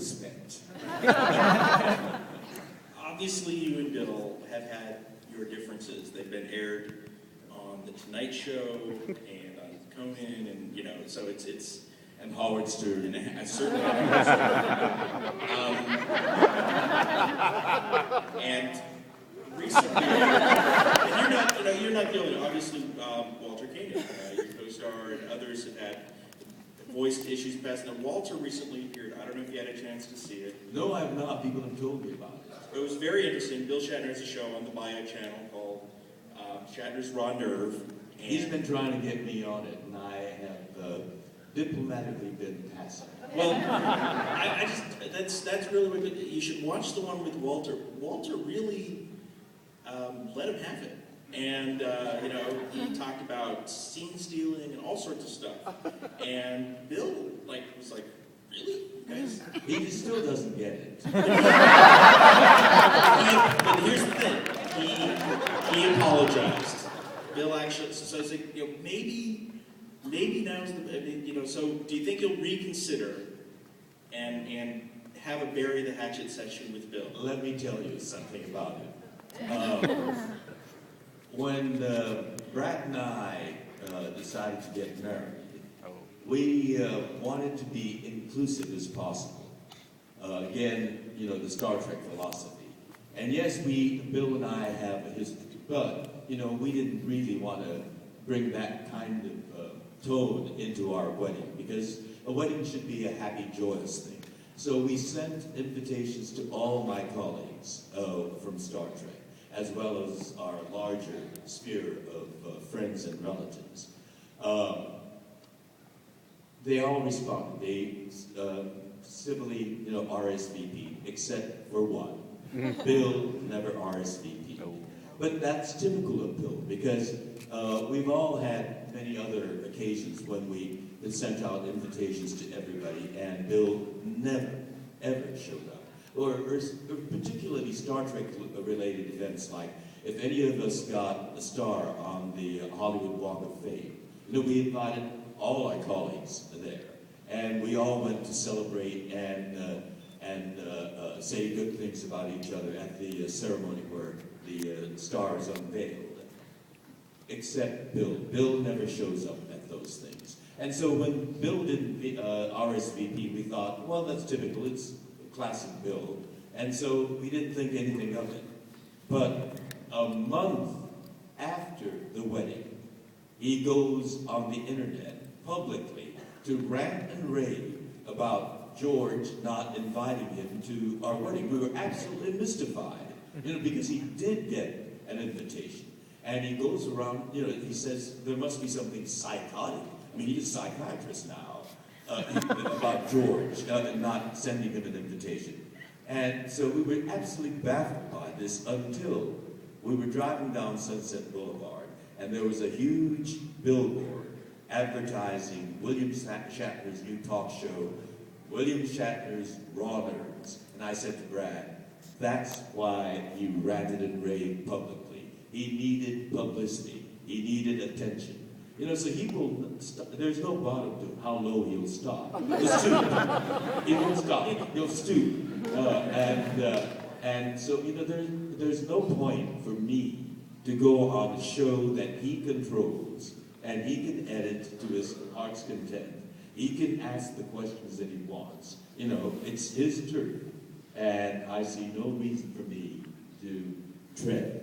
respect. Obviously, you and Bill have had your differences. They've been aired on The Tonight Show and on Conan, and you know, so it's And Howard Stern. and certainly. And recently, and you're not the only. Obviously, Walter Koenig, your co-star, and others have had voiced issues past. Now, Walter recently appeared. I don't know if you had a chance to see it. No, I have not. People have told me about it. It was very interesting. Bill Shatner has a show on the Bio channel called Shatner's Raw Nerve. And He's been trying to get me on it, and I have diplomatically been passive. Well, I just that's really what you should watch the one with Walter. Walter really let him have it, and you know, he talked about scene stealing and all sorts of stuff. And Bill was like, really, you guys? He just still doesn't get it. But here's the thing, he apologized. Bill actually, so I was like, you know, maybe now's the, so do you think you'll reconsider and have a bury the hatchet session with Bill? Let me tell you something about it. When Brad and I decided to get married, we wanted to be inclusive as possible. Again, you know, the Star Trek philosophy. And yes, Bill and I have a history, but, you know, we didn't really want to bring that kind of tone into our wedding, because a wedding should be a happy, joyous thing. So we sent invitations to all my colleagues from Star Trek, as well as our larger sphere of friends and relatives. They all responded. They civilly, you know, RSVP'd, except for one. Bill never RSVP'd. But that's typical of Bill, because we've all had many other occasions when we had sent out invitations to everybody, and Bill never, ever showed up. Or particularly Star Trek-related events, like if any of us got a star on the Hollywood Walk of Fame, you know, we invited all our colleagues there, and we all went to celebrate and say good things about each other at the ceremony where the stars unveiled. Except Bill. Bill never shows up at those things. And so when Bill didn't RSVP, we thought, well, that's typical. It's classic Bill. And so we didn't think anything of it. But a month after the wedding, he goes on the internet publicly to rant and rave about George not inviting him to our wedding. We were absolutely mystified, you know, because he did get an invitation. And he goes around, you know, he says there must be something psychotic. I mean, he's a psychiatrist now, about George not sending him an invitation. And so we were absolutely baffled by this until we were driving down Sunset Boulevard, and there was a huge billboard advertising William Shatner's new talk show, William Shatner's Raw Nerves. And I said to Brad, that's why he ranted and raved publicly. He needed publicity. He needed attention. You know, so he will, there's no bottom to how low he'll stop. He'll stoop. He won't stop. He'll stoop. And so, you know, there's no point for me to go on a show that he controls, and he can edit to his heart's content. He can ask the questions that he wants. You know, it's his turn. And I see no reason for me to tread